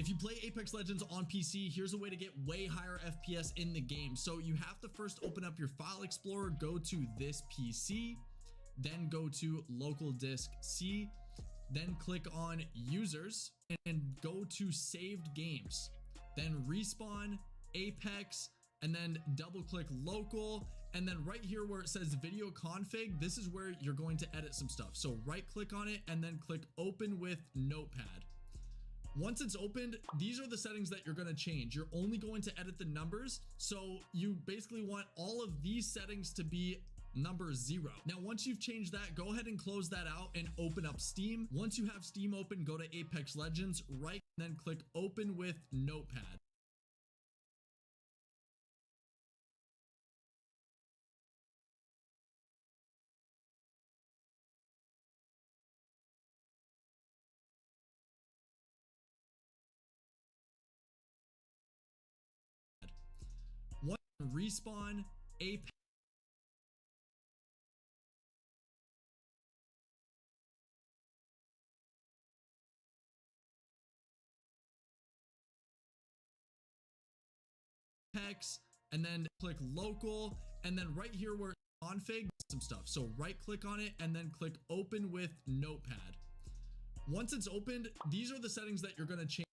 If you play Apex Legends on PC, here's a way to get way higher FPS in the game. So you have to first open up your file explorer, go to this PC, then go to local disk C, then click on users and go to saved games, then respawn, Apex, and then double click local. And then right here where it says video config, this is where you're going to edit some stuff. So right click on it and then click open with notepad. Once it's opened, these are the settings that you're going to change. You're only going to edit the numbers. So you basically want all of these settings to be number 0. Now, once you've changed that, go ahead and close that out and open up Steam. Once you have Steam open, go to Apex Legends, right, and then click open with notepad. One respawn, Apex. And then click local, and then right here where config some stuff. So right click on it and then click open with notepad. Once it's opened, these are the settings that you're going to change.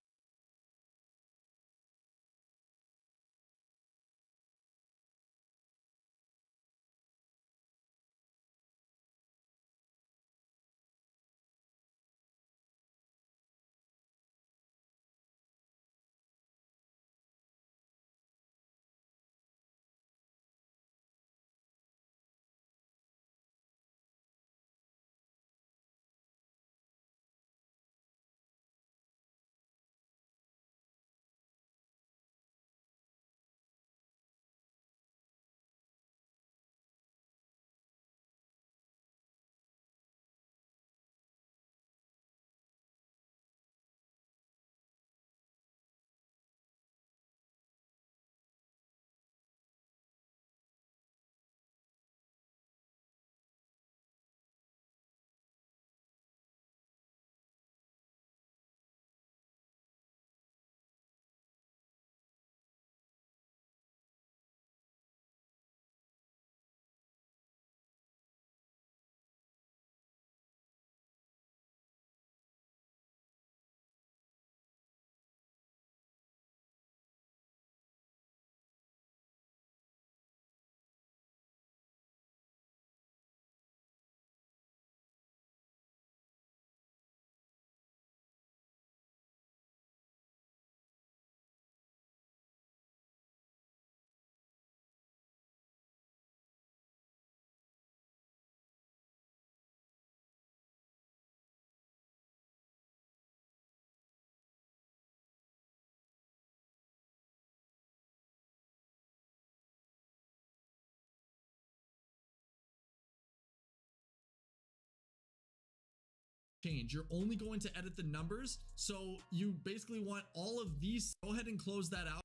You're only going to edit the numbers. So you basically want all of these. Go ahead and close that out.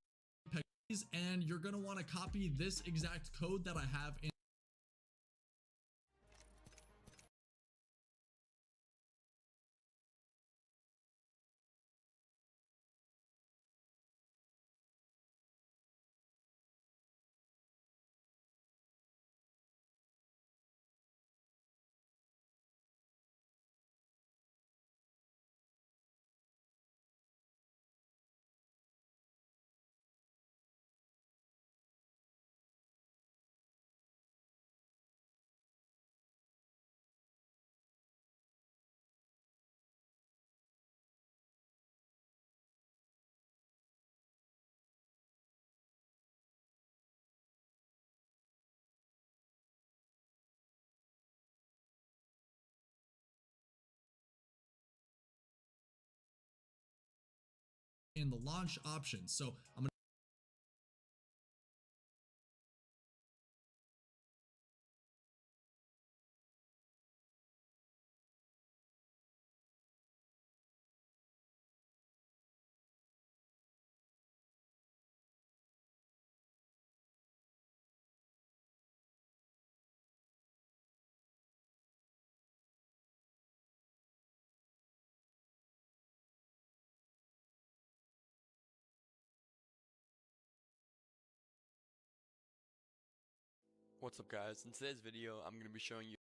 And you're going to want to copy this exact code that I have in the launch options. So I'm going to What's up guys, in today's video I'm going to be showing you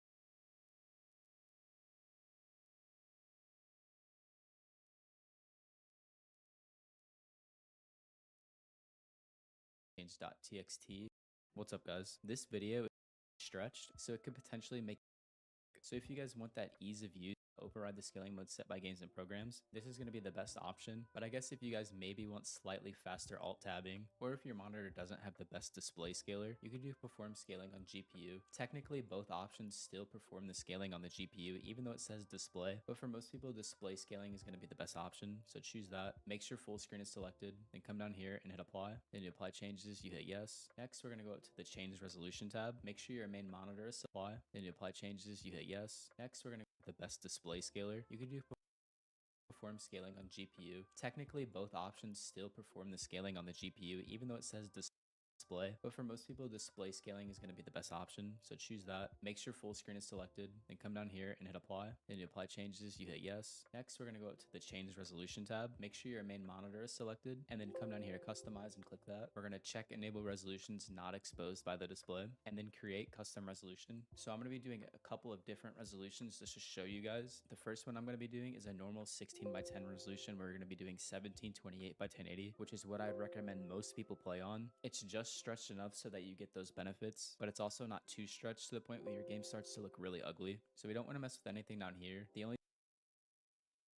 change.txt. What's up guys? This video is stretched, so it could potentially make so if you guys want that ease of use, override the scaling mode set by games and programs, this is going to be the best option. But I guess if you guys maybe want slightly faster alt tabbing, or if your monitor doesn't have the best display scaler, you can do perform scaling on GPU. Technically, both options still perform the scaling on the GPU, even though it says display. But for most people, display scaling is going to be the best option. So choose that. Make sure full screen is selected. Then come down here and hit apply. Then you apply changes, you hit yes. Next, we're going to go up to the change resolution tab. Make sure your main monitor is apply. Then you apply changes, you hit yes. Next, we're going to go to the best display scaler. You can do perform scaling on GPU. Technically, both options still perform the scaling on the GPU, even though it says display. But for most people, display scaling is going to be the best option. So choose that. Make sure full screen is selected. Then come down here and hit apply. Then you apply changes, you hit yes. Next, we're going to go up to the change resolution tab. Make sure your main monitor is selected. And then come down here to customize and click that. We're going to check enable resolutions not exposed by the display. And then create custom resolution. So I'm going to be doing a couple of different resolutions just to show you guys. The first one I'm going to be doing is a normal 16 by 10 resolution. Where we're going to be doing 1728 by 1080, which is what I'd recommend most people play on. It's just stretched enough so that you get those benefits, but it's also not too stretched to the point where your game starts to look really ugly. So we don't want to mess with anything down here. The only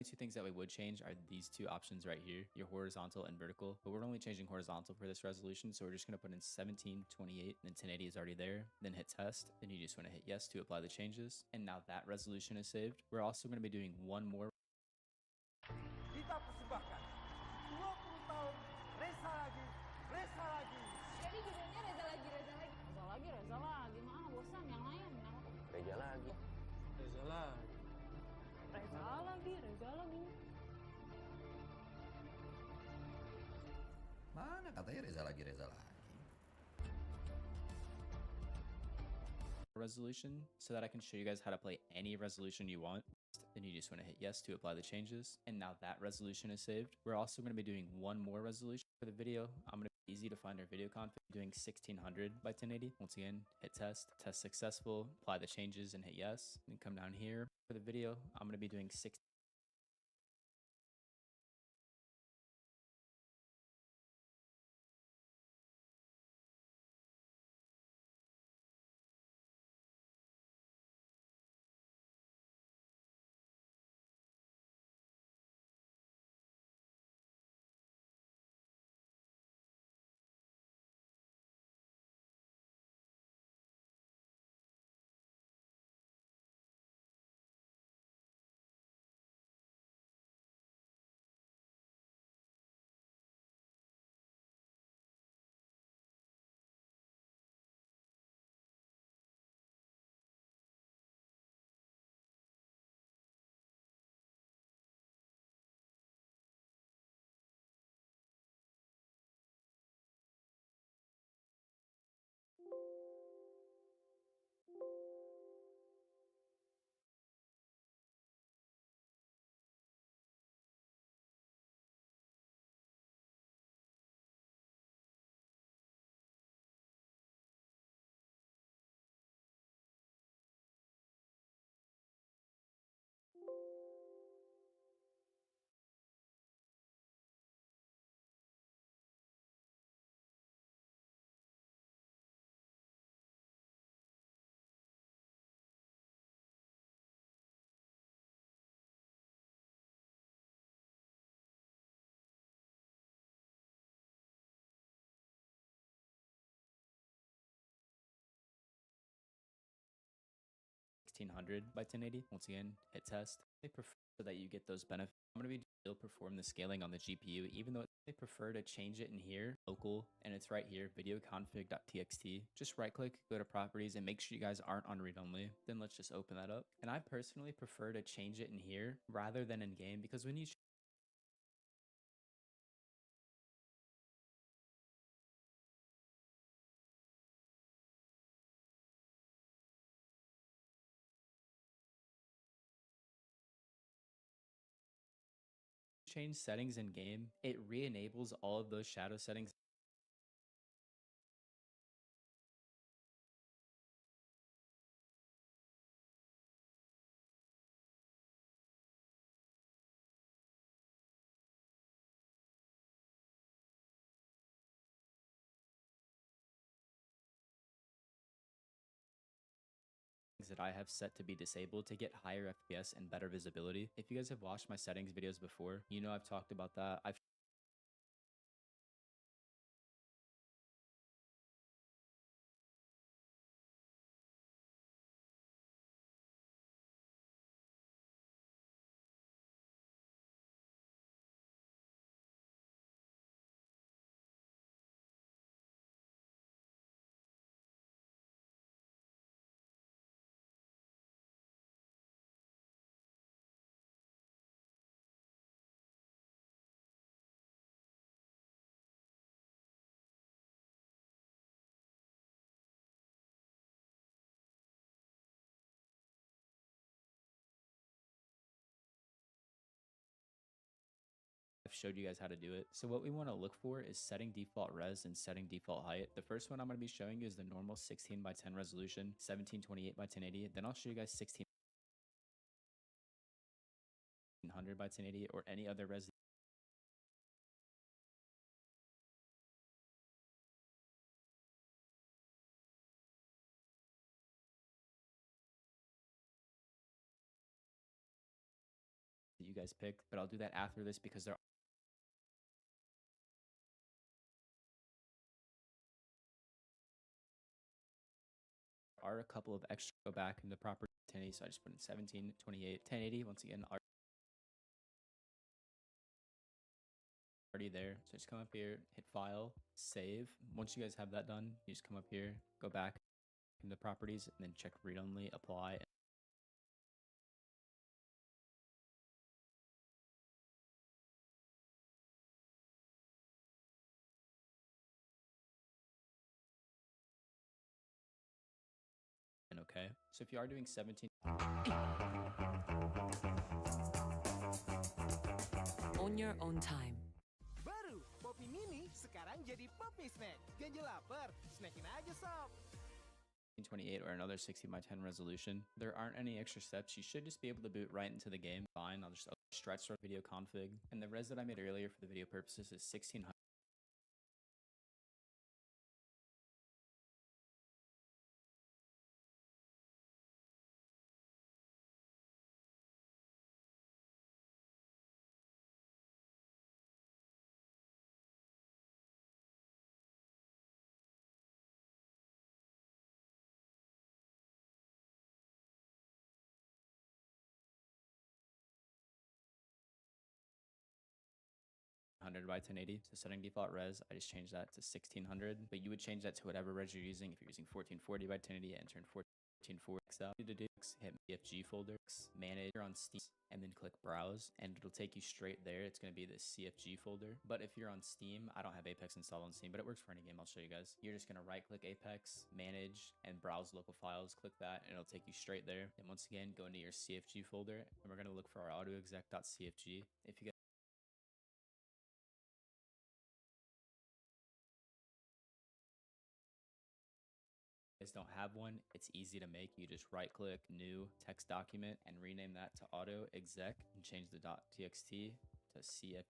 two things that we would change are these two options right here, your horizontal and vertical, but we're only changing horizontal for this resolution. So we're just going to put in 1728 and 1080 is already there. Then hit test. Then you just want to hit yes to apply the changes. And now that resolution is saved. We're also going to be doing one more. Kita persembahkan 20 tahun Reza lagi. Jadi judulnya Reza lagi. Gimana bosan yang lain? Reza lagi. Reza lagi. Mana katanya Reza lagi. Resolution so that I can show you guys how to play any resolution you want. Then you just want to hit yes to apply the changes. And now that resolution is saved. We're also going to be doing one more resolution for the video. I'm going to be easy to find our video config doing 1600 by 1080. Once again, hit test successful, apply the changes and hit yes. Then come down here for the video. I'm going to be doing 16. By 1080. Once again, hit test. They prefer so that you get those benefits. I'm going to be still perform the scaling on the GPU, even though they prefer to change it in here, local, and it's right here, video config.txt. Just right click, go to properties, and make sure you guys aren't on read only. Then let's just open that up. And I personally prefer to change it in here rather than in game, because when you change settings in game, it re-enables all of those shadow settings that I have set to be disabled to get higher FPS and better visibility. If you guys have watched my settings videos before, you know I've talked about that. I've showed you guys how to do it. So what we want to look for is setting default res and setting default height. The first one I'm going to be showing you is the normal 16 by 10 resolution, 1728 by 1080. Then I'll show you guys 1600 by 1080 or any other res that you guys picked. But I'll do that after this because there are a couple of extra. Go back in the proper 1080, so I just put in 17, 28, 1080. Once again, already there. So just come up here, hit file, save. Once you guys have that done, you just come up here, go back in the properties, and then check read only, apply. And okay. So if you are doing 17, on your own time. Baru, Poppy Mini sekarang jadi Poppy Snack. Ganjil lapar, snackin aja sob. 28 or another 60 by 10 resolution. There aren't any extra steps. You should just be able to boot right into the game. Fine, I'll just stretch start video config. And the res that I made earlier for the video purposes is 1600. By 1080. So setting default res, I just changed that to 1600, but you would change that to whatever res you're using. If you're using 1440 by 1080, enter in 1440. Out to do, hit CFG folder, manage on Steam, and then click browse, and it'll take you straight there. It's going to be the CFG folder. But if you're on Steam, I don't have Apex installed on Steam, but it works for any game. I'll show you guys. You're just going to right click Apex, manage, and browse local files. Click that, and it'll take you straight there. And once again, go into your CFG folder, and we're going to look for our autoexec.cfg. If you don't have one, it's easy to make. You just right click new text document and rename that to auto exec and change the .txt to cf.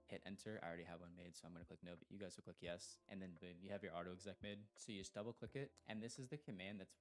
Hit enter. I already have one made, so I'm going to click no, but you guys will click yes. And then boom, you have your auto exec made. So you just double click it. And this is the command that's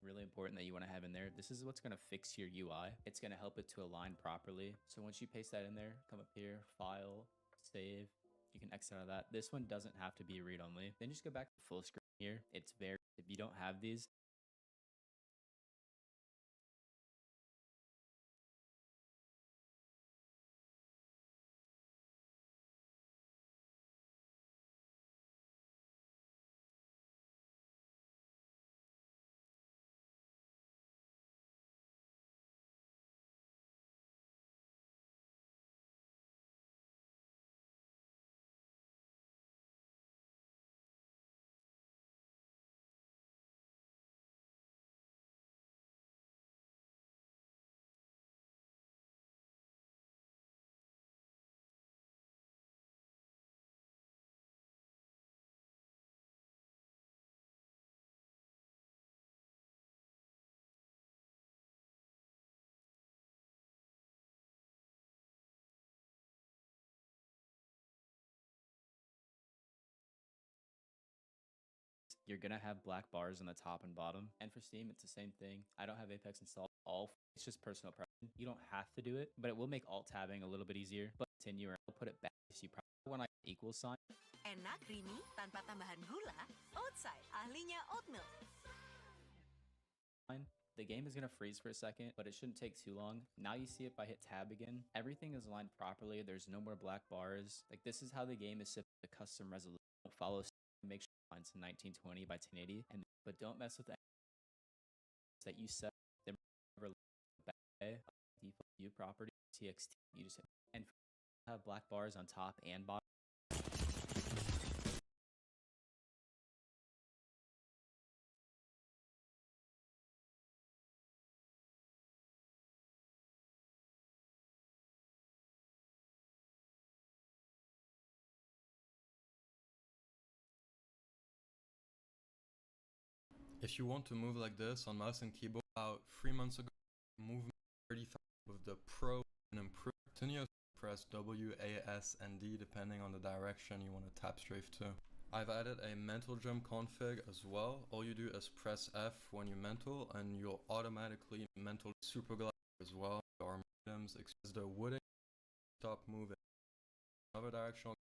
really important that you want to have in there. This is what's going to fix your UI. It's going to help it to align properly. So once you paste that in there, come up here, file, save. You can exit out of that. This one doesn't have to be read only. Then just go back to full screen here. It's very, if you don't have these, you're gonna have black bars on the top and bottom. And for Steam, it's the same thing. I don't have Apex installed. It's just personal preference. You don't have to do it, but it will make alt tabbing a little bit easier. But continue, or I'll put it back. So you probably want to equal sign. Enak, creamy, tanpa tambahan gula. Oatside, ahlinya oat milk. The game is going to freeze for a second, but it shouldn't take too long. Now you see if I hit tab again, everything is aligned properly. There's no more black bars. Like, this is how the game is set to custom resolution. Follow, make sure it's 1920 by 1080, but don't mess with the that you set. Default view property txt. You just hit, and have black bars on top and bottom. If you want to move like this on mouse and keyboard, about 3 months ago, movement 35 with the Pro and Improve. Continuously press W, A, S, and D depending on the direction you want to tap strafe to. I've added a mental jump config as well. All you do is press F when you mental, and you'll automatically mental super glide as well. The armor items, the wooden, stop moving. Another direction.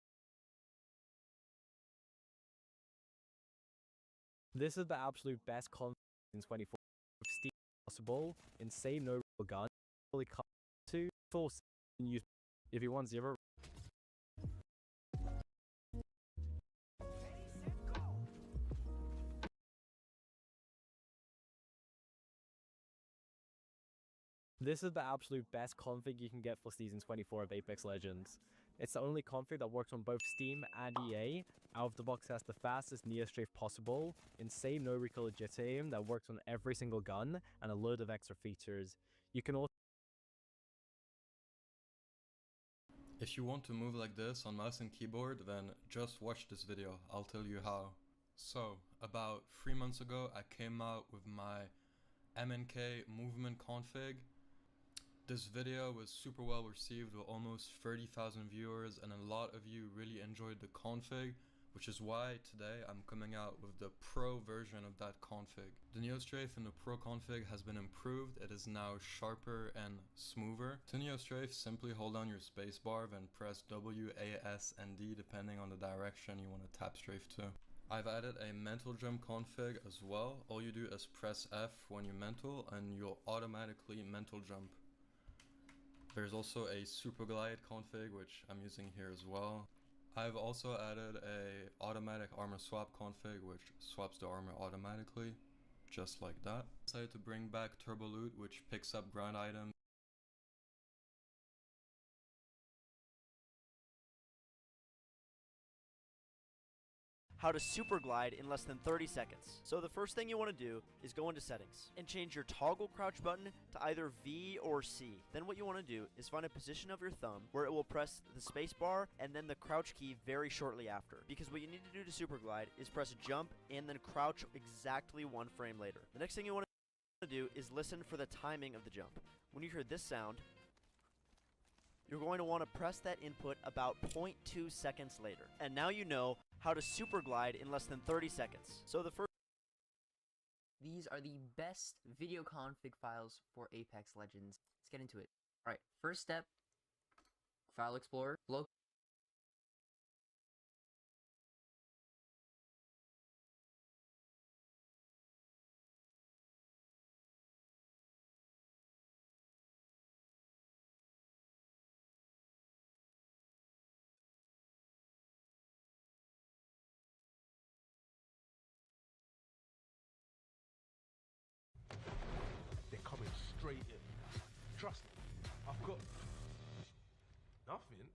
This is the absolute best config in 24 with Steam possible. Insane no gun. Fully cut to force and use if you want 0. This is the absolute best config you can get for Season 24 of Apex Legends. It's the only config that works on both Steam and EA. Out of the box has the fastest Neo-Strafe possible, insane no recoil jet aim that works on every single gun, and a load of extra features. You can also If you want to move like this on mouse and keyboard, then just watch this video. I'll tell you how. So, about 3 months ago, I came out with my MNK movement config. This video was super well received with almost 30,000 viewers, and a lot of you really enjoyed the config, which is why today I'm coming out with the Pro version of that config. The Neo-Strafe in the Pro config has been improved. It is now sharper and smoother. To Neo-Strafe, simply hold down your spacebar, then press W, A, S, and D depending on the direction you want to tap strafe to. I've added a mental jump config as well. All you do is press F when you mental, and you'll automatically mental jump. There's also a super glide config, which I'm using here as well. I've also added a automatic armor swap config, which swaps the armor automatically, just like that. I decided to bring back turbo loot, which picks up ground items. How to super glide in less than 30 seconds. So the first thing you want to do is go into settings and change your toggle crouch button to either V or C. Then what you want to do is find a position of your thumb where it will press the space bar and then the crouch key very shortly after. Because what you need to do to super glide is press jump and then crouch exactly 1 frame later. The next thing you want to do is listen for the timing of the jump. When you hear this sound, you're going to want to press that input about 0.2 seconds later. And now you know how to super glide in less than 30 seconds. So the first These are the best video config files for Apex Legends. Let's get into it. Alright, first step, File Explorer, They're coming straight in. Trust me, I've got nothing.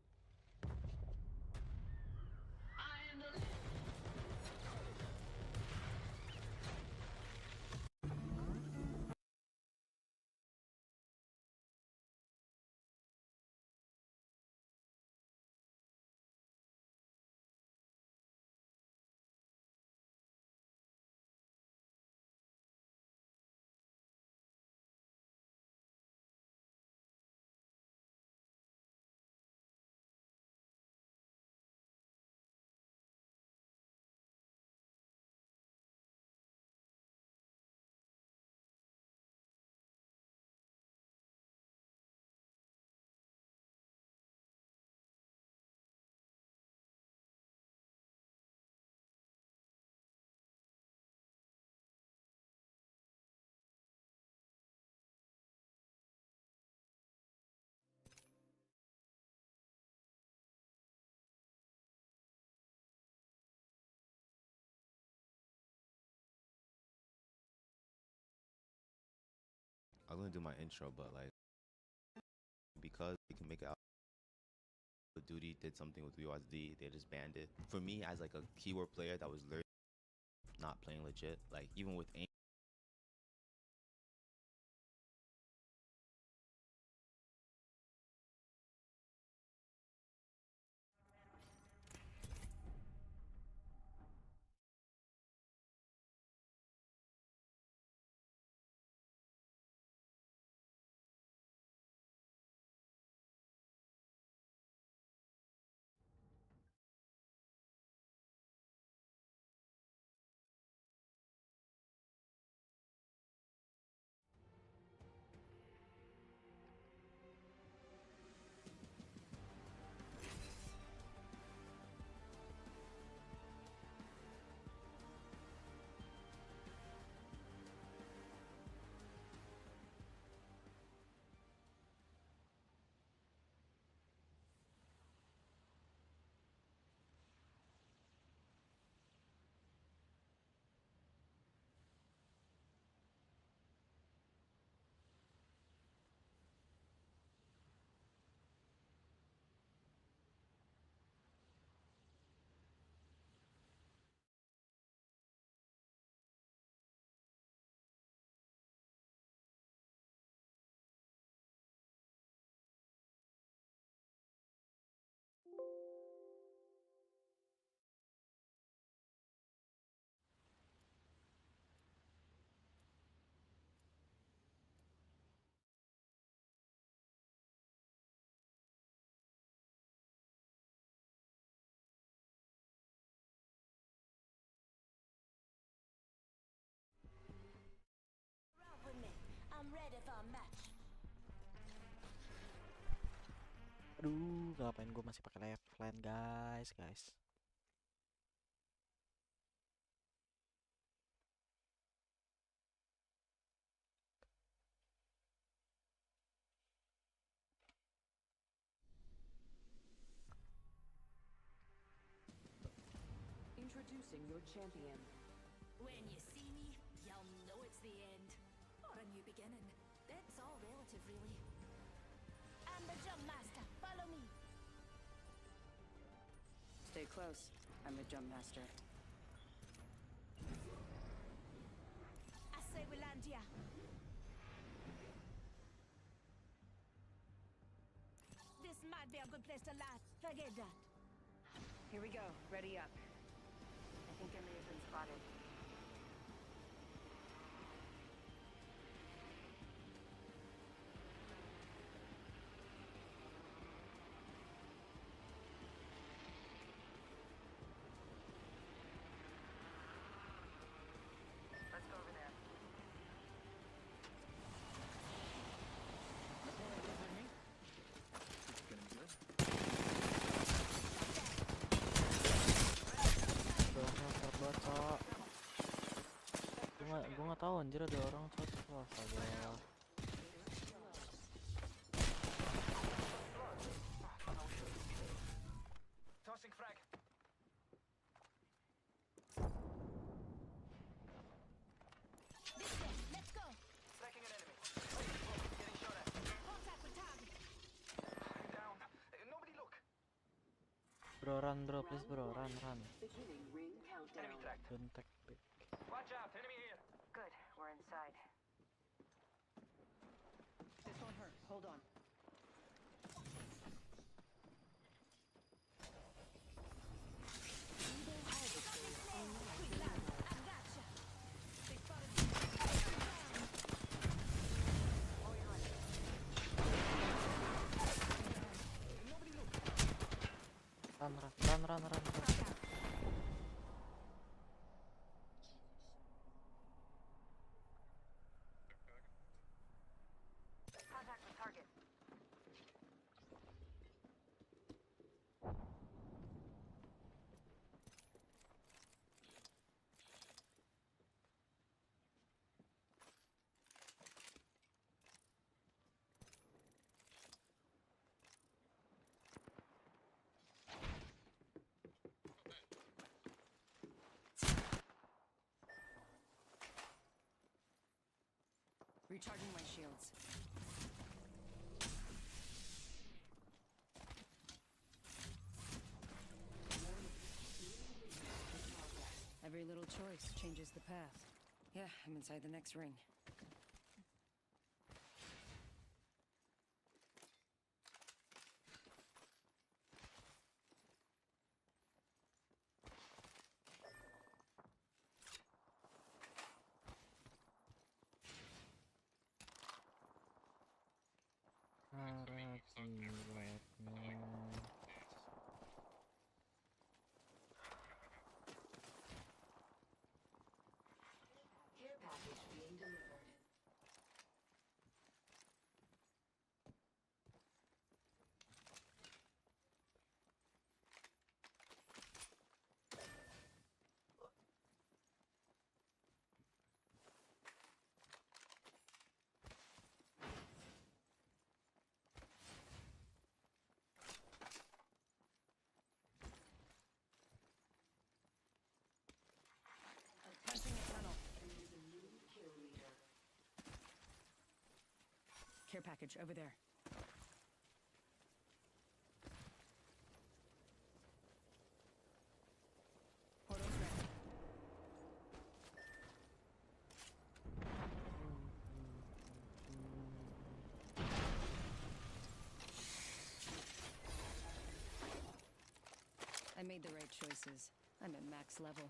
I'm gonna do my intro, but like, because they can make it out. Duty did something with USD, they just banned it. For me, as like a keyword player that was learning, not playing legit, like even with aim. Aduh, ngapain gue masih pakai lifeline, guys. Introducing your champion. When you see me, you'll know it's the end. Or a new beginning. That's all relative, really. I'm the jump master. Follow me. Stay close. I'm the jump master. I say we land here. This might be a good place to land. Forget that. Here we go. Ready up. I think I may have been spotted. Let's go over there. Anjir ada orang cocok lah saja. Tossing frag. This way, let's go. Tracking an enemy. Getting shot at. Contact with target. Down. Nobody look. Bro, run bro, please bro, run. Beginning ring countdown. Enemy tracked. Don't take pick. Watch out, enemy here. Good, we're inside. This won't hurt. Hold on. Run. Contact with target. Recharging my shields. Every little choice changes the path. Yeah, I'm inside the next ring. Care package being delivered. Punching a tunnel. Care package over there. Portal's ready. I made the right choices. I'm at max level.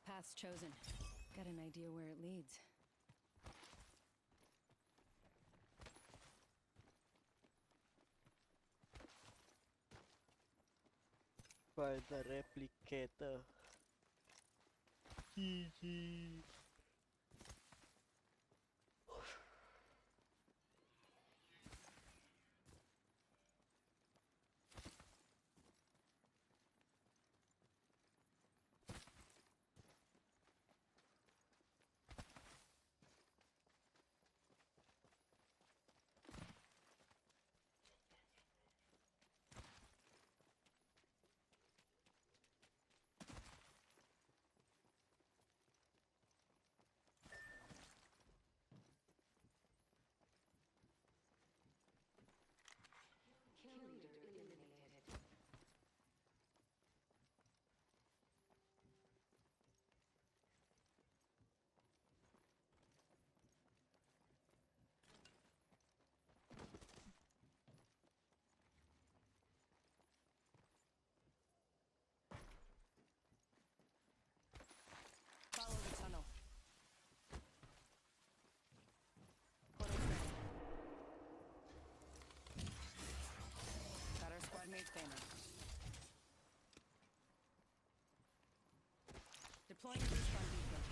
Path's chosen. Got an idea where it leads. By the replicator. GG. Kill leader eliminated. Follow the tunnel. Portal's ready. Got our squad mates banner. Deploying respawn beacon.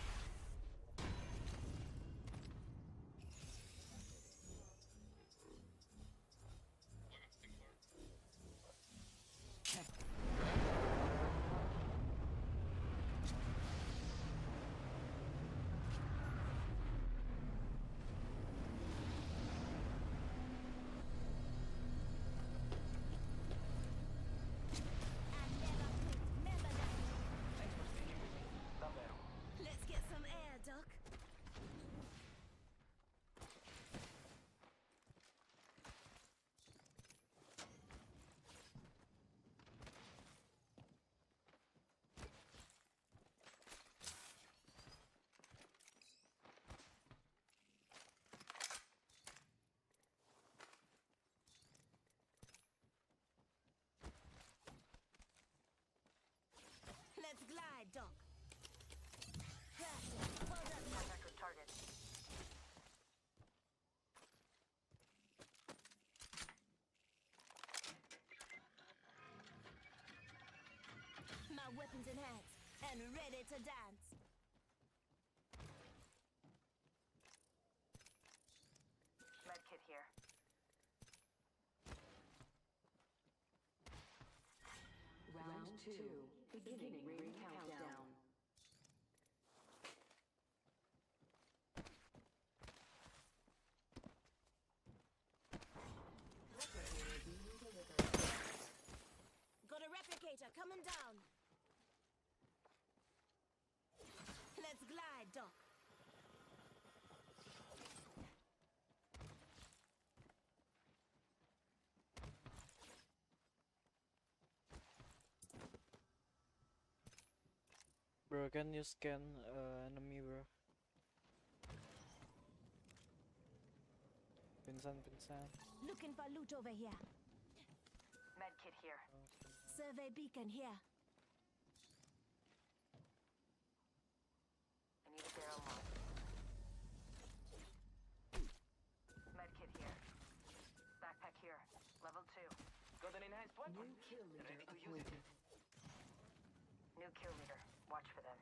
weapons in hand and ready to dance. Medkit here. Round 2. Beginning ring countdown. Got a replicator coming down. Let's glide, Doc. Bro, can you scan enemy, bro? Pinsan. Looking for loot over here. Medkit here. Survey beacon here. I need a barrel mod. Medkit here. Backpack here. Level 2. Got an enhanced weapon. New kill leader appointed. New kill leader. Watch for them.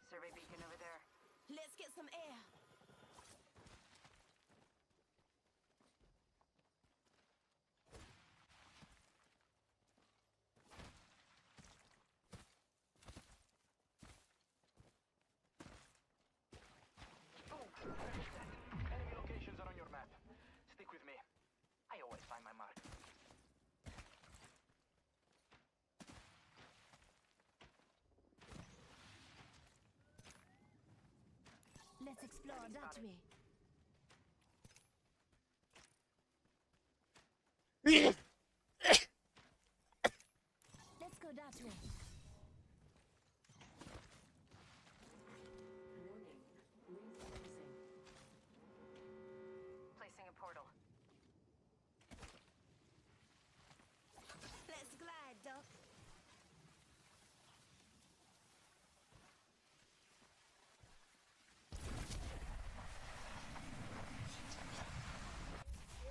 Survey beacon over there. Let's get some air. Enemy locations are on your map. Stick with me. I always find my mark. Let's explore that way. Let's go that way. Warning. Reinforcing. Placing a portal. Let's glide, Doc.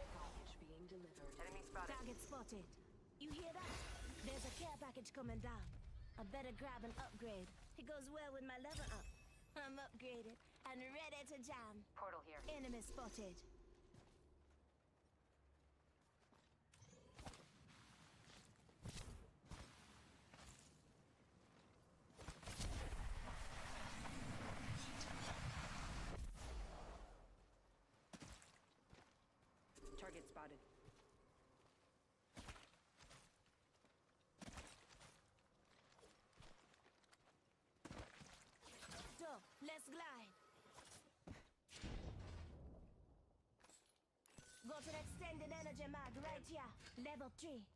Package being delivered. Enemy spotted. Target spotted. You hear that? There's a care package coming down. I better grab an upgrade. It goes well with my level up. I'm upgraded and ready to jam. Portal here. Enemy spotted. Target spotted. Doc, let's glide. Got an extended energy mag right here. Level 3.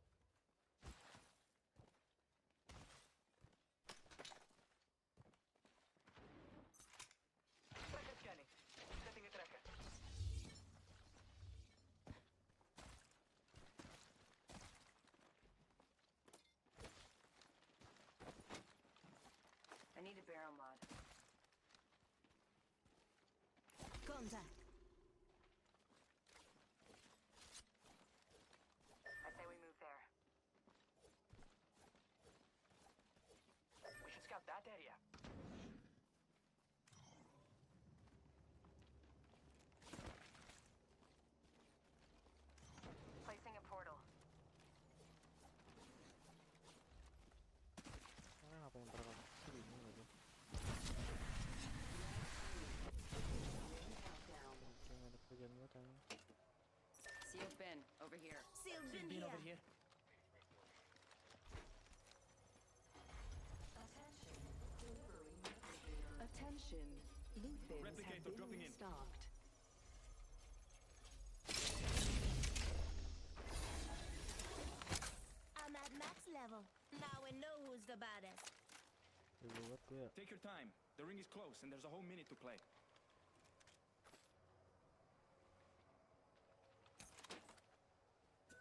Tracker scanning. Setting a tracker. I need a barrel mod. Contact. I say we move there. We should scout that area. Placing a portal. Apa yang berapa? Bingung aja. Jangan ada kerjaan buat kan. Sealed bin over here. Sealed bin here. over here. Attention. Loot bins have been restocked. I'm at max level. Now we know who's the baddest. Take your time. The ring is close and there's a whole minute to play.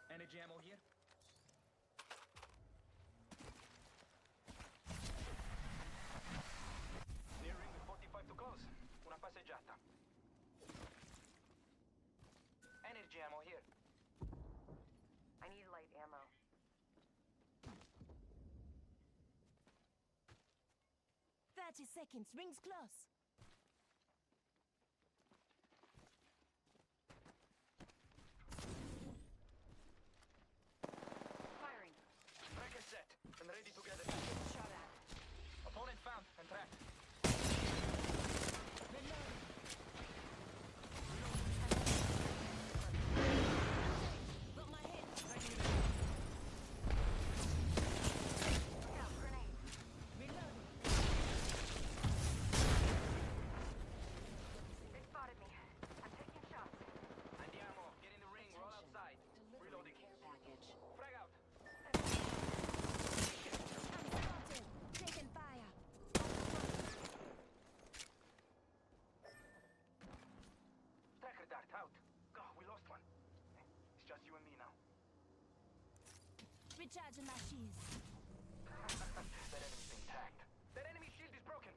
Energy ammo here. Near ring with 45 to close. Una passeggiata. 30 seconds. Rings close. Firing. Tracker set and ready to gather. Shot at. Opponent found and tracked. Reloading. Got my head. Look out, grenade. Reloading. They spotted me. I'm taking shots. Andiamo. Get in the ring. Roll outside. Reloading. Care package. Frag out. I'm spotted. Taking fire. Tracker dart out. God, we lost one. It's just you and me now. Recharging my shields. That enemy's intact. That enemy shield is broken.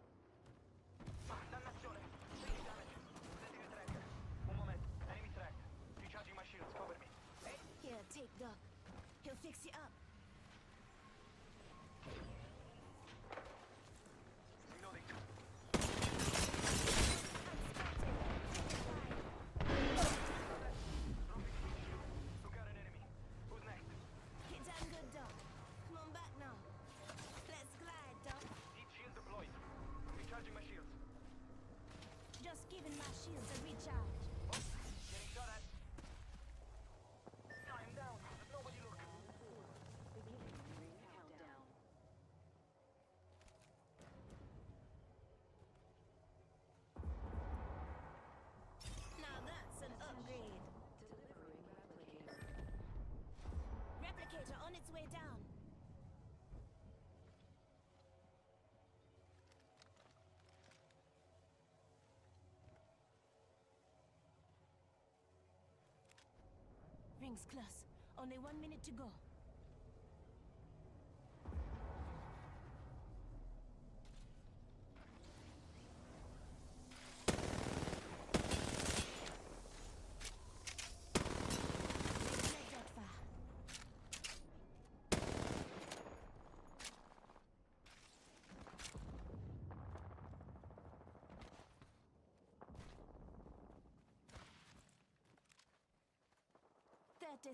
Dannazione. Taking damage. Setting a tracker. Un momento. Enemy tracked. Recharging my shields. Cover me. Here, take Doc. He'll fix you up. Reloading. Took out an enemy. Who's next? Hit done good, Doc. Come on back now. Let's glide, Doc. Heat shield deployed. Recharging my shields. Just giving my shields a recharge. Getting shot at. I'm down. Nobody look. Countdown. Now that's an upgrade. Delivering replicator. Replicator on its way down. Rings close. Only 1 minute to go. Not that far.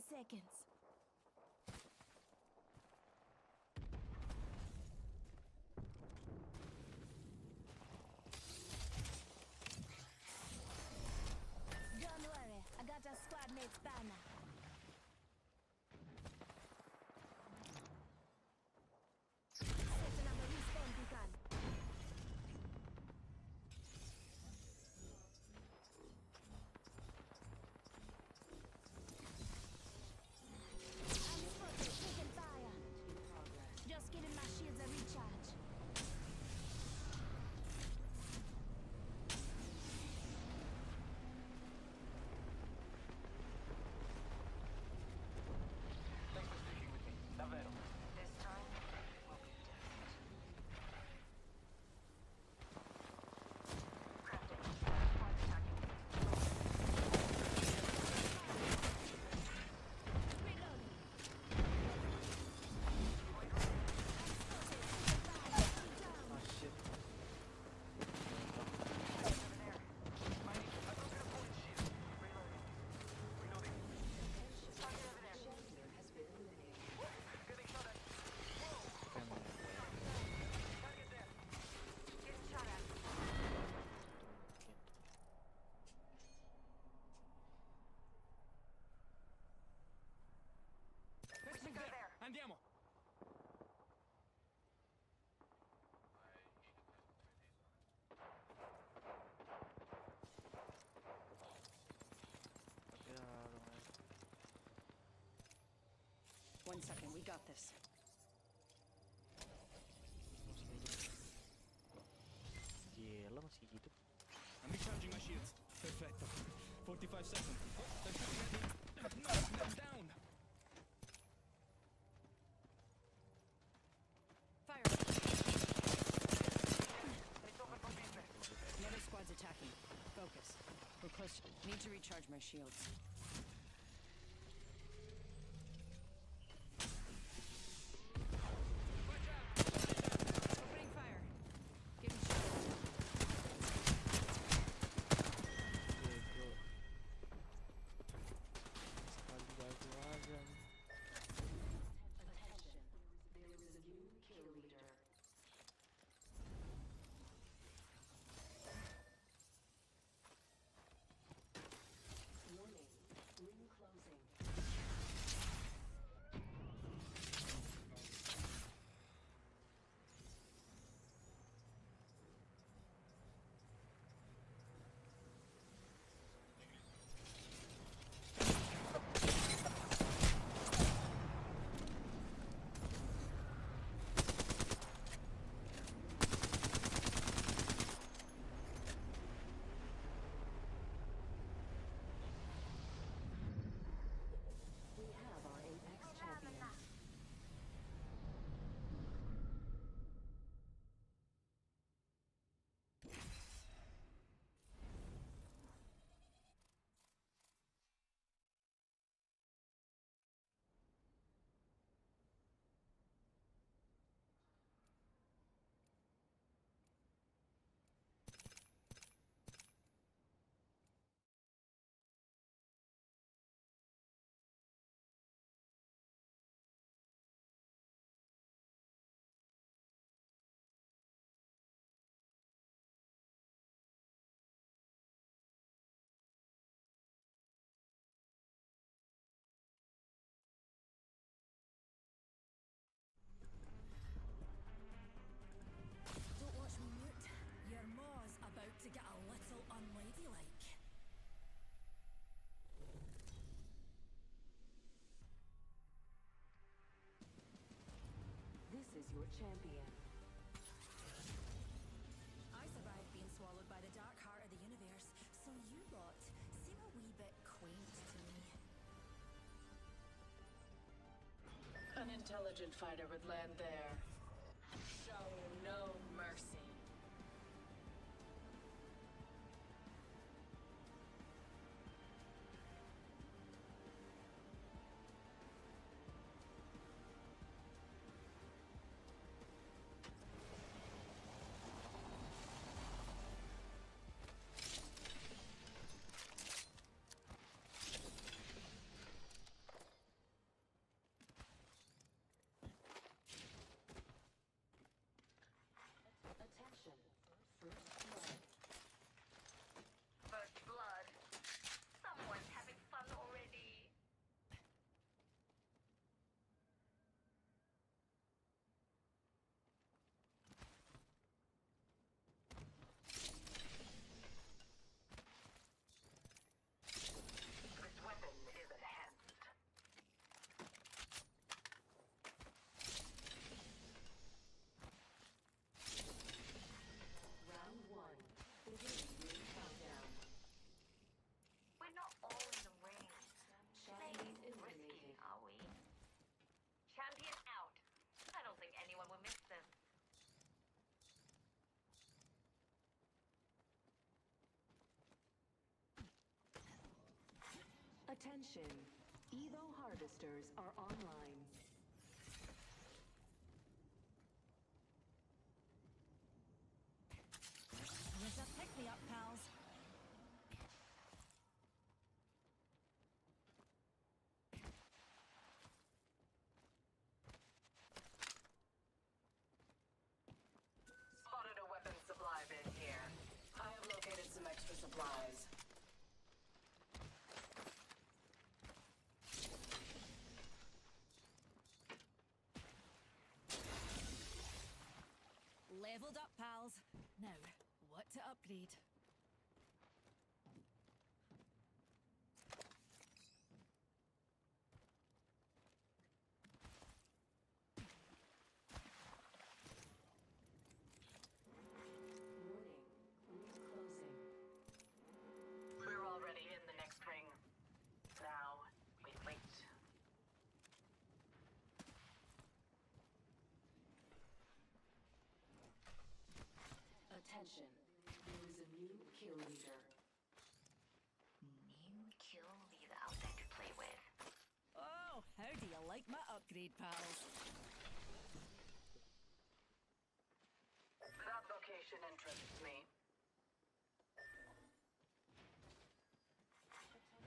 Seconds. Don't worry, I got a squad mate's banner. Setting up a respawn beacon. Just giving my shields a recharge. Thanks for sticking with me. Davvero. This time will be different. Crafting. Squad attacking. Reloading. Oh shit. Andiamo. Get out of the way. 1 second, we got this. Gila masih hidup. I'm recharging my shields. Perfetto. 45 seconds. Oh, they're shooting at me. Knock them down. Fire. Another squad's attacking. Focus. We're close. Need to recharge my shields. Opening fire. Getting shot. your champion. I survived being swallowed by the dark heart of the universe, so you lot seem a wee bit quaint to me. An intelligent fighter would land there. Show no mercy. Attention. First blood. Someone's having fun already. This weapon is enhanced. Round one. Begin your countdown. We're not all in the ring. Playing risky, are we? Champion out. I don't think anyone will miss them. Attention. Evo harvesters are online. Here's a pick-me-up, pals. Spotted a weapons supply bin here. I have located some extra supplies. Leveled up, pals. Now, what to upgrade? Warning. Ring closing. We're already in the next ring. Now, we wait. Attention. There is a new kill leader. New kill leader out there to play with. Oh, how do you like my upgrade, pals? That location interests me.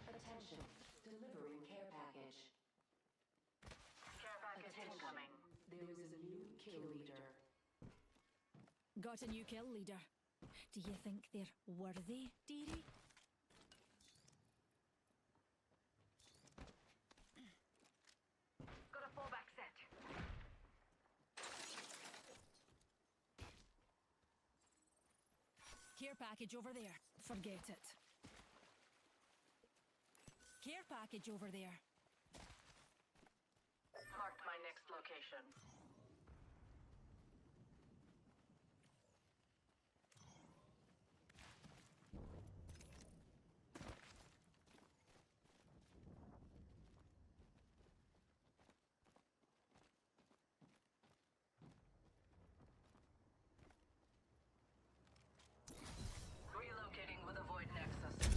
Attention. Delivering care package. Care package incoming. There is a new kill leader. Got a new kill leader. Do you think they're worthy, dearie? Got a fallback set. Care package over there. Forget it. Care package over there. Marked my next location. Relocating with a void nexus.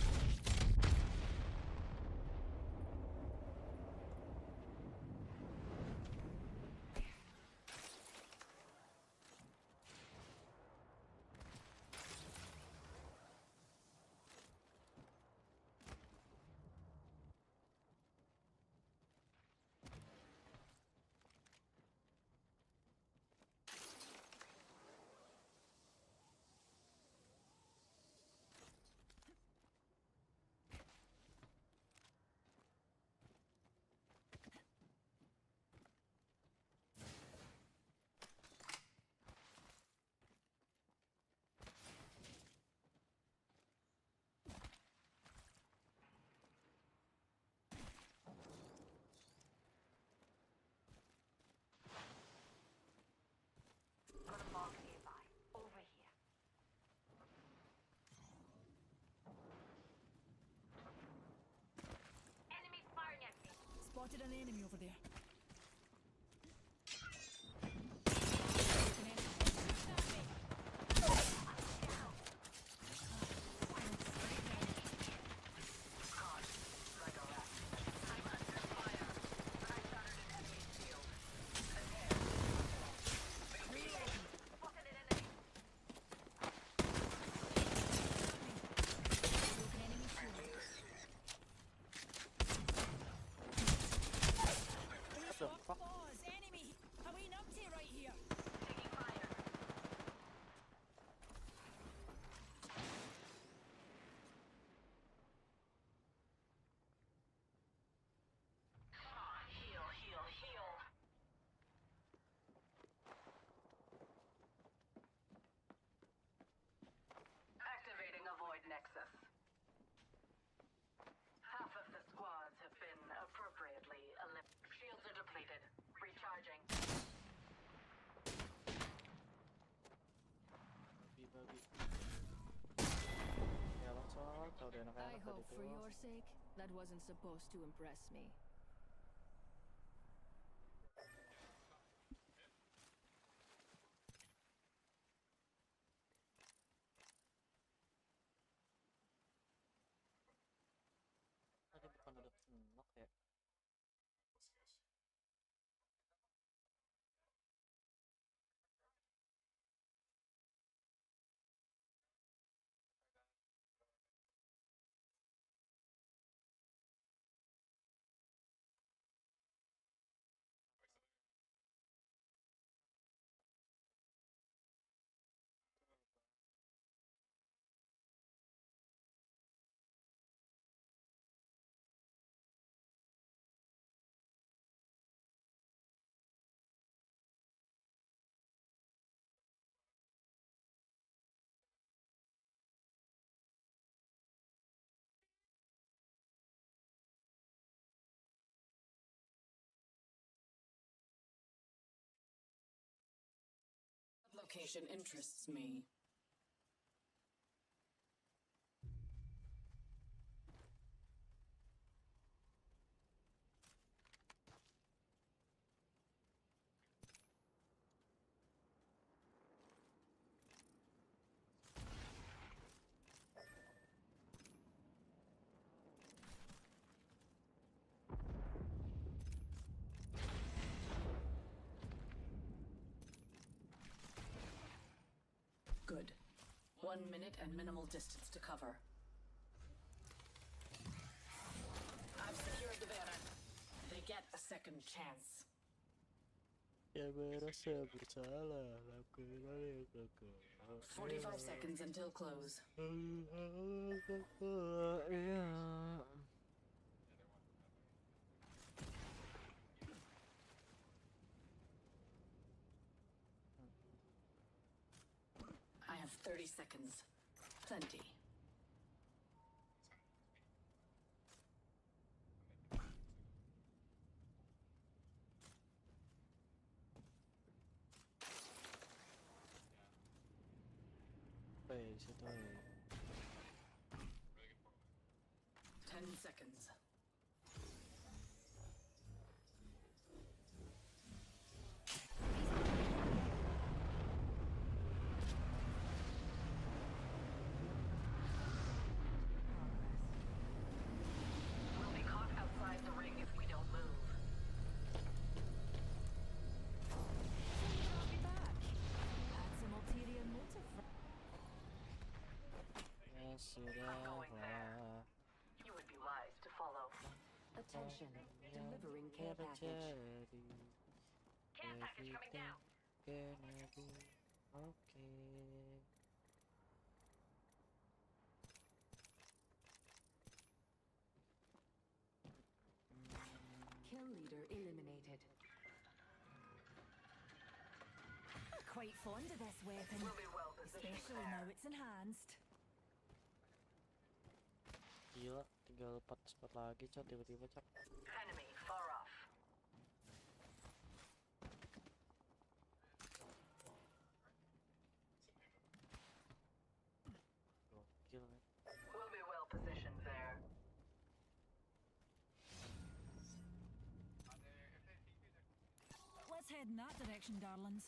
enemy over there. What the fuck? Enemy! Are we numpty right here? Heal, heal, heal. Activating avoid nexus. Half of the squads have been appropriately eliminated. Shields are depleted. Recharging. Babi. Ya langsung kau udah I enak-enak hope tadi for tuh. your sake that wasn't supposed to impress me. Tadi bukan udah knock ya? Location interests me. Good. 1 minute and minimal distance to cover. I've secured the banner. They get a second chance. Ya merasa bersalah lakukan yang kakak. 45 seconds until close. I have 30 seconds. Plenty. Di situ ya. 10 seconds. We'll be caught outside the ring if we don't move. I'll be back. Had some ulterior motive. Ya sudahlah. You would be wise to follow. Attention, delivering care package. Care package coming down. Gonna be okay. Kill leader eliminated. Quite fond of this weapon, We'll be well positioned especially there. now it's enhanced. Gila, tinggal 4 spot lagi cok, tiba-tiba cok. Enemy far off. Gokil nih. We'll be well positioned there. heading that direction, darlings.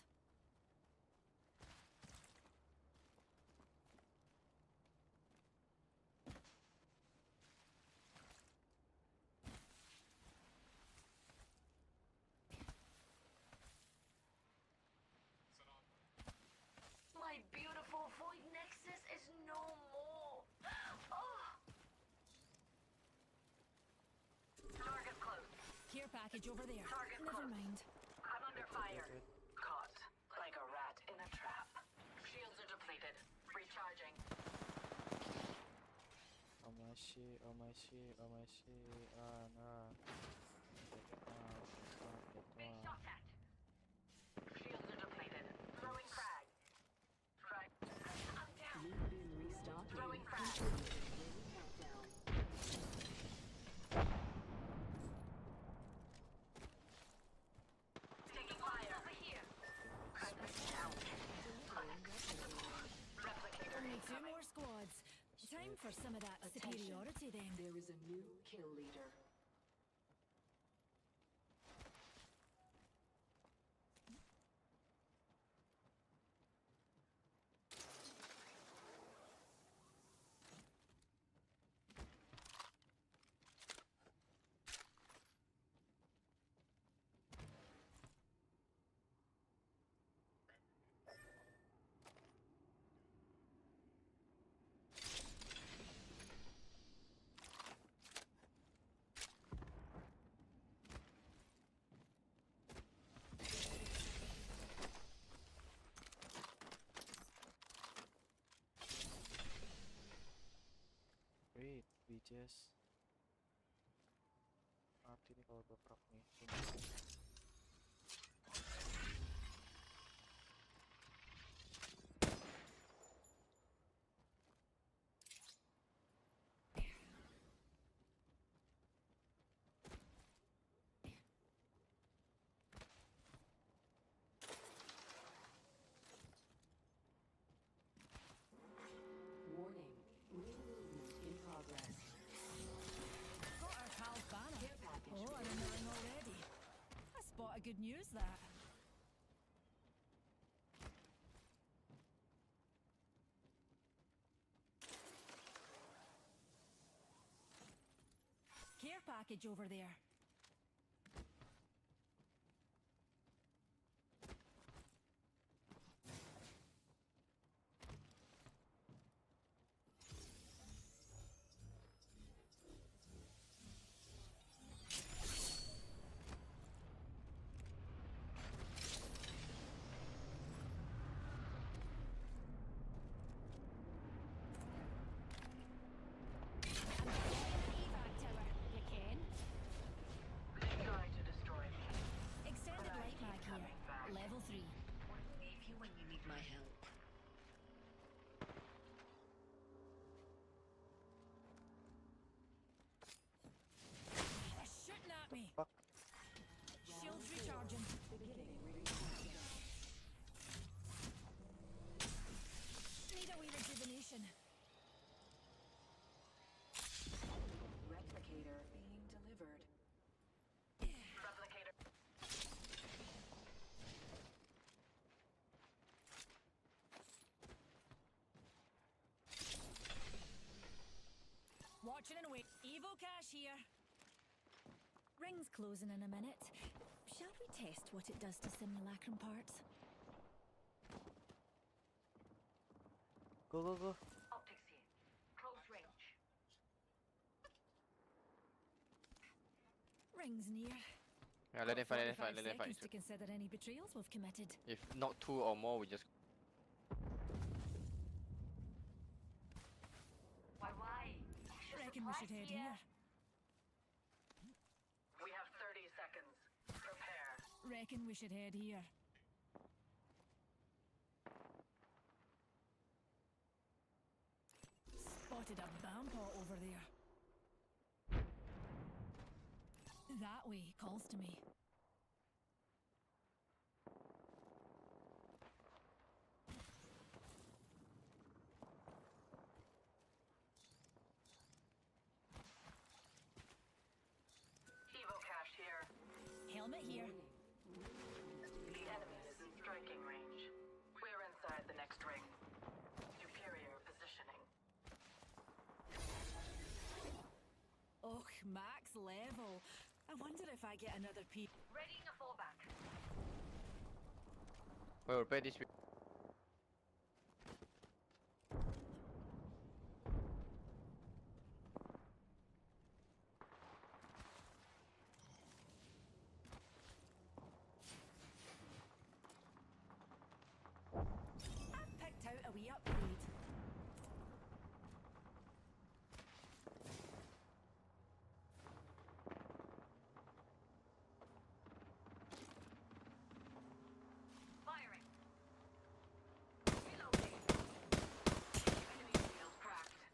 My beautiful Void Nexus is no more. Oh. Target close. Care package over there. Target Never close. mind. I'm under fire. Caught like a rat in a trap. Shields are depleted. Recharging. Oh my shit, oh my shit, oh my shit. Ah, nah. Being shot at. Shields are depleted. Throwing frag. Frag. I'm down. Throwing frag. Taking fire. Over here. Down. Replicator Only 2 incoming. more squads. Time for some of that superiority then. There is a new kill leader. Wait, we just mati nih kalau gue prok nih. Warning. New movement in progress. Got our pal's banner. Care package. Oh, I'm annoying already. A spot of good news, that. Care package over there. Evac tower, you can. They try to destroy me. Extended light mag here. Level 3. Leave you when you need my help. They're shooting at me. Shields recharging. Need a wee rejuvenation. Replicator being delivered. Replicator. Watching and wait. Evo cash here. Ring's closing in a minute. Shall we test what it does to simulacrum parts? Go, go, go. Optics here. Close range. Ring's near. Yeah, let it fight, let it 45 fight, let it fight. seconds to consider any betrayals we've committed. If not 2 or more, we just... Why? Reckon we should head here. We have 30 seconds. Prepare. Reckon we should head here. Spotted a vampire over there. That way calls to me. Evo cache here. Helmet here. max level. I wonder if I get another piece. Readying a fallback. We'll play this. I've picked out a wee upgrade. Firing. Reloading. Enemy shield cracked.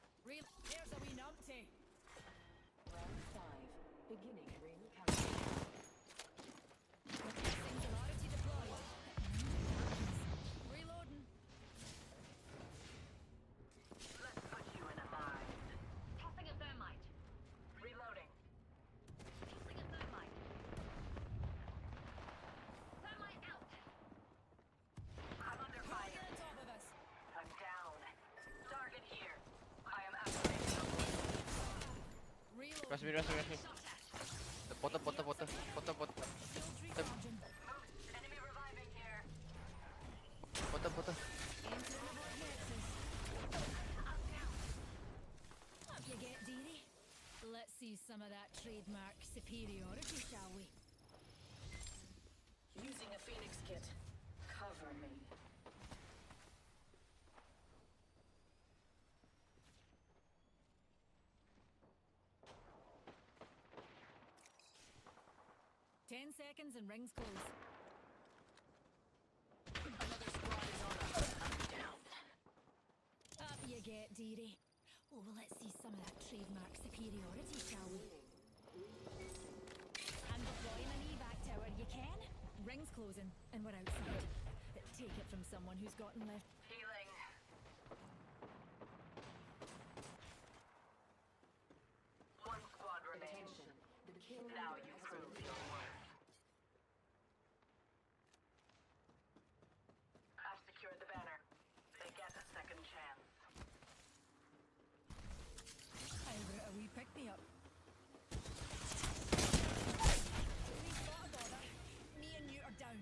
There's a wee numpty. Round 5. Beginning ring countdown. Singularity deployed. Reloading. Let's put you in a bind. Tossing a thermite. Reloading. Tossing a thermite. Thermite out. I'm under fire. On top of us. I'm down. Target here. I am activating. Reloading. Rush me. The bottom. Shields recharging. Enemy reviving here. Bottom. Aim to avoid nexus. I'm down. Up you get, dearie. Let's see some of that trademark superiority, shall we? Using a Phoenix kit. Cover me. Ten seconds and rings close. Another squad is on us. I'm down. Up you get, dearie. Oh, well, let's see some of that trademark superiority, shall we? I'm deploying an evac tower, you can? Rings closing, and we're outside. Take it from someone who's gotten left. Healing. One squad remains. Now you prove your worth. I've secured the banner. They get a second chance. How about a wee pick-me-up? We've got a bother. Me and you are down.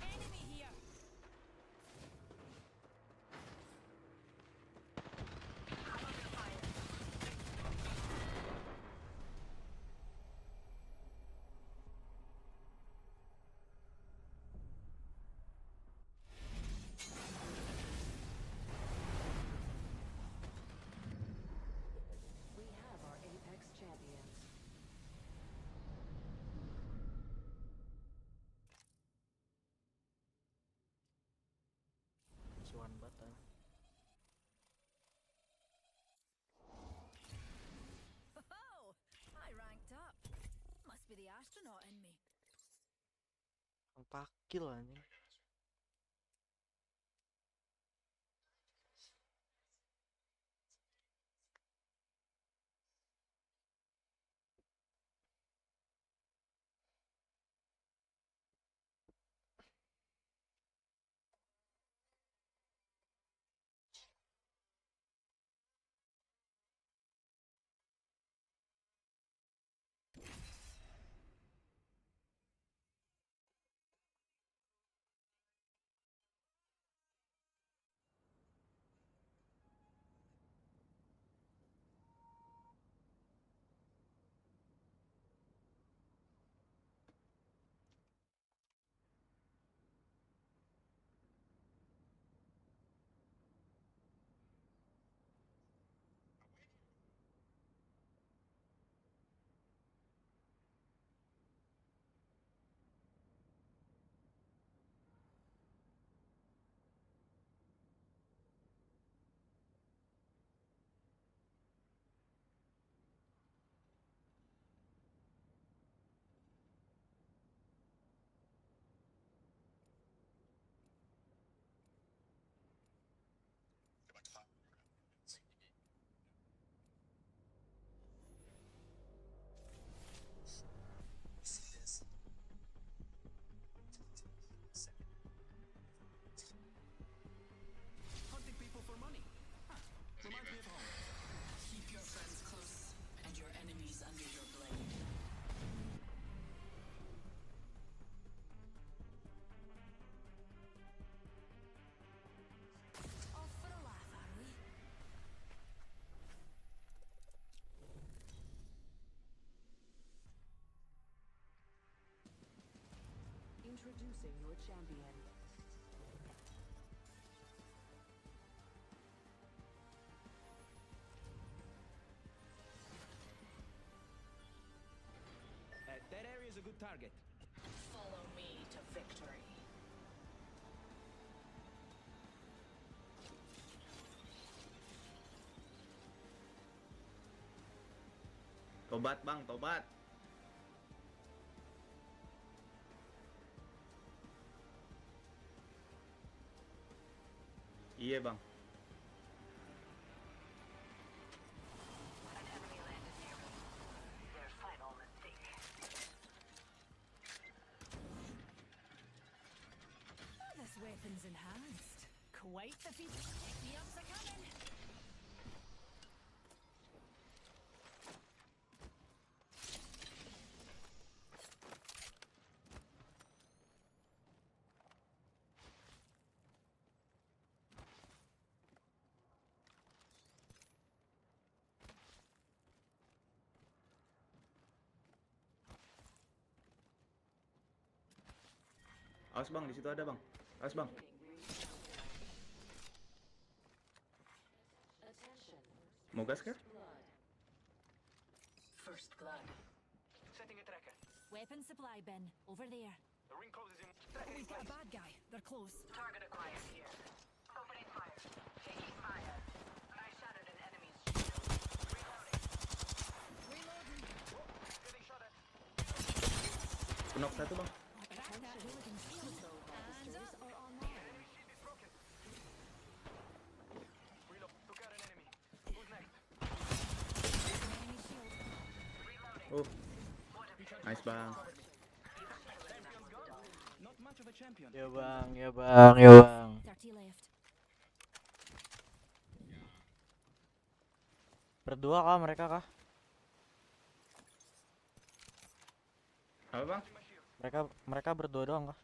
Enemy here. I'm under fire. We have our Apex champions. It's one button. Oh, I ranked up. Must be the astronaut in me. Ang pakil anjing. Introducing your champion. That area is a good target. Follow me to victory. Tobat bang, tobat. Iya bang. Their final mistake. Oh, this weapon's enhanced. Quite the feat. Pick-me-ups are coming. Awas bang, di situ ada bang. Awas bang. Mau gas kah? First blood. Setting a tracker. Weapon supply bin. Over there. The ring closes in. Oh, we've got a bad guy. They're close. Target acquired here. Opening fire. Taking fire. I shattered an enemy's shield. Reloading. Getting shot at. Knock satu bang. Back that hooligan shield. And up. Are online. Enemy shield is broken. Reload. Took out an enemy. Who's next? Enemy shield. Oh. Nice bang. Not much of a champion. Ya bang, ya bang, ya bang. 30 left. Berdua kah mereka kah? Apa bang? Mereka berdua doang kah?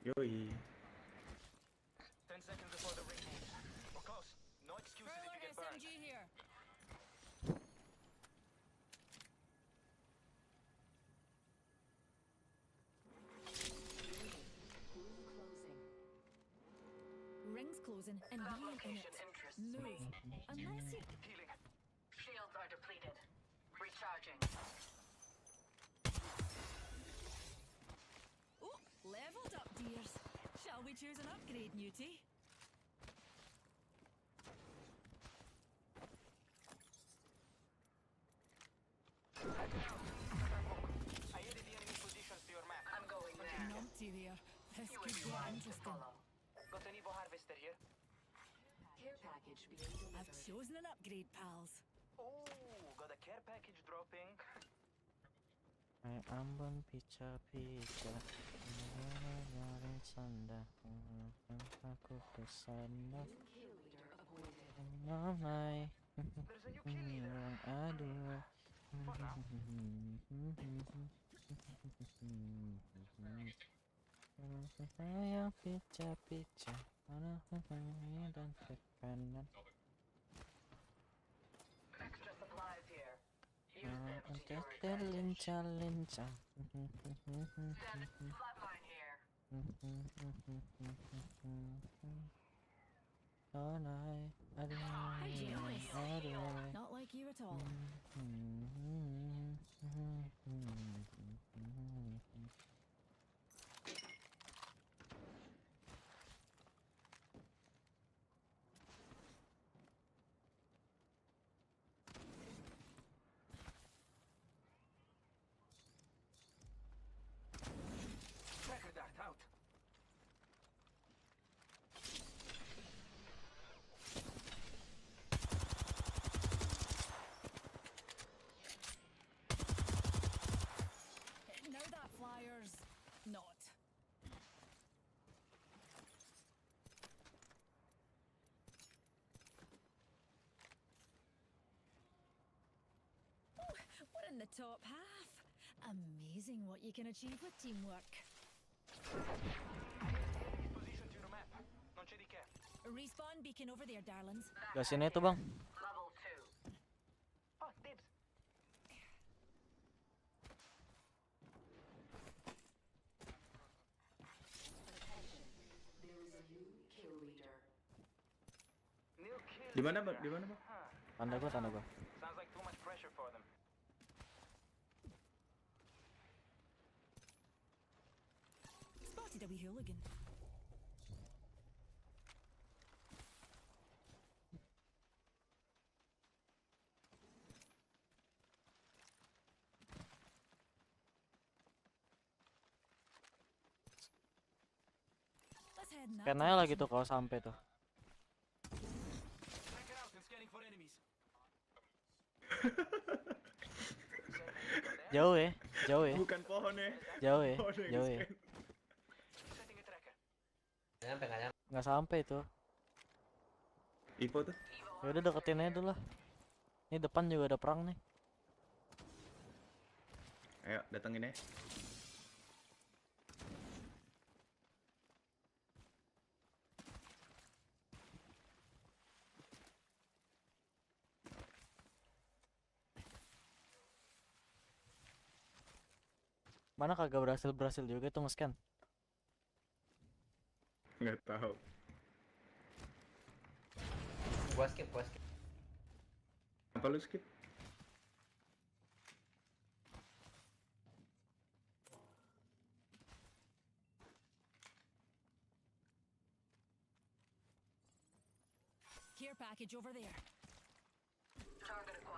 Yoi. 10 seconds before the ring moves. We're close. No excuses if you get burned. SMG here. Rings closing and we ain't in it. Move. Unless you... Healing. Shields are depleted. Recharging. Oh, leveled up, dears. Shall we choose an upgrade, Newtie? I added the enemy positions to your map. I'm going there. Numpty there. This You could would be get wise to interesting. follow. Got an Evo harvester here. Care package being I've delivered. chosen an upgrade, pals. Oh, got a care package dropping. Ay ambon pica-pica, nyaring sanda, aku kesana. Kill leader appointed. Namai, There's a new kill leader. aduh. Saya pica-pica, mana dan ke kanan. Extra supplies here. Use them to your advantage. Terlincah-lincah. Stand flatline here. Sonai, aduh, How jealous. aduh. Not like you at all. Tracker dart out. Now that flyer's not. Oh, we're in the top half. Amazing what you can achieve with teamwork. Enemy's position to your map. Non c'è di che. Respawn beacon over there, darlings. Gasin itu bang. Level 2. Oh, dibs. Di mana bang? Di mana bang? Tanda gua, tanda gua. Sounds like too much pressure for them. Spotted a wee hooligan. Let's head in that Scan aja lagi direction. tuh kalau sampai tuh. Check it out and scanning for enemies. Jauh ya, jauh ya. Bukan pohon ya. Jauh ya, Pohon yang jauh ya. di-scan. Setting a tracker. Nggak sampai tuh. Ipo tuh. Ya udah deketin aja dulu lah. Ini depan juga ada perang nih. Ayo datengin ya. Mana kagak berhasil juga tuh nge-scan. Nggak tahu. Gua skip. Apa lu skip? Care package over there.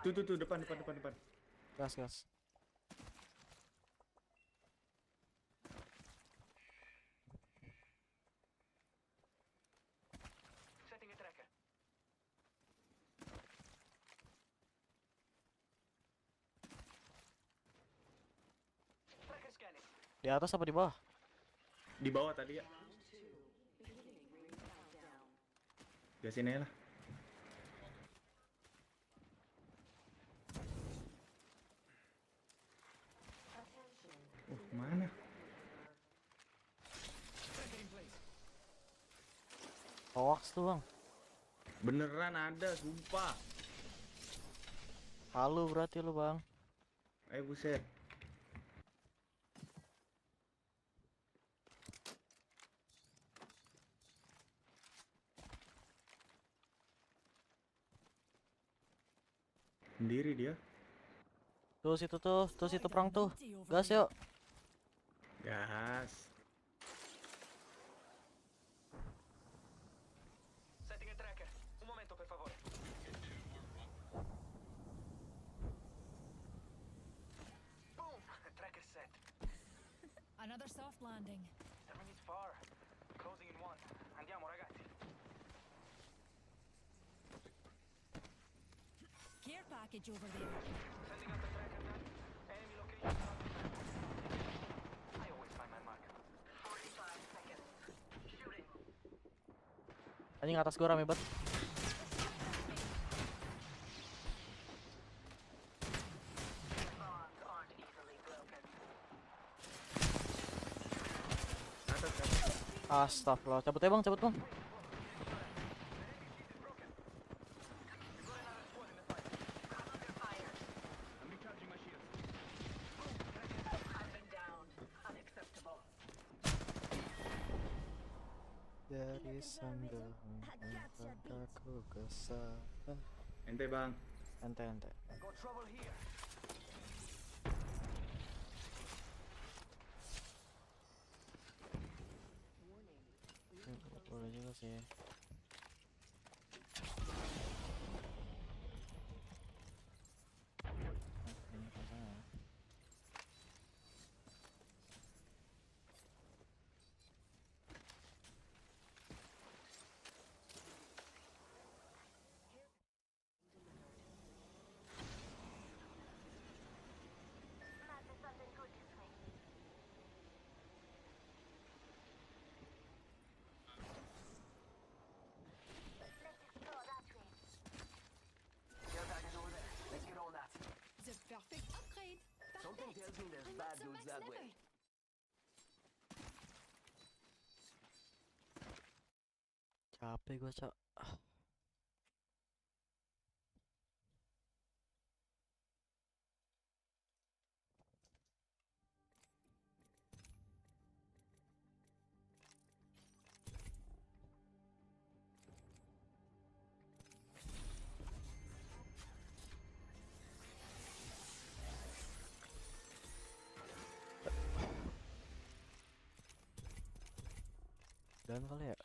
Tuh depan. Gas, gas. Setting a tracker. Tracker scanning. Di atas apa di bawah? Di bawah tadi ya. Gasin aja lah. Mana? Hoax tuh bang. Beneran ada, sumpah. Halu berarti lu bang. Buset. Sendiri dia. Tuh situ perang tuh. Gas yuk. Gas. Setting a tracker. Un momento, per favore. Boom! Tracker set. Another soft landing. Enemy's far. Closing in one. Andiamo, ragazzi. Care package over there. Sending out the tracker gun. Enemy location on the map. I always find my mark. 45 seconds. Shooting. Anjing atas gua rame banget. Bonds aren't easily broken. Astagfirullah. Cabut aja bang, cabut bang. I'm recharging my shields. I've been down. Unacceptable. Dari sanggahan padaku kesal. Ente bang. Ente. Got trouble here. Boleh juga sih. Care package over there. Let's get on that. The perfect upgrade. Something tells me there's I'm bad not so dudes much that never. way. Capek gua, Cok. Gun kali ya?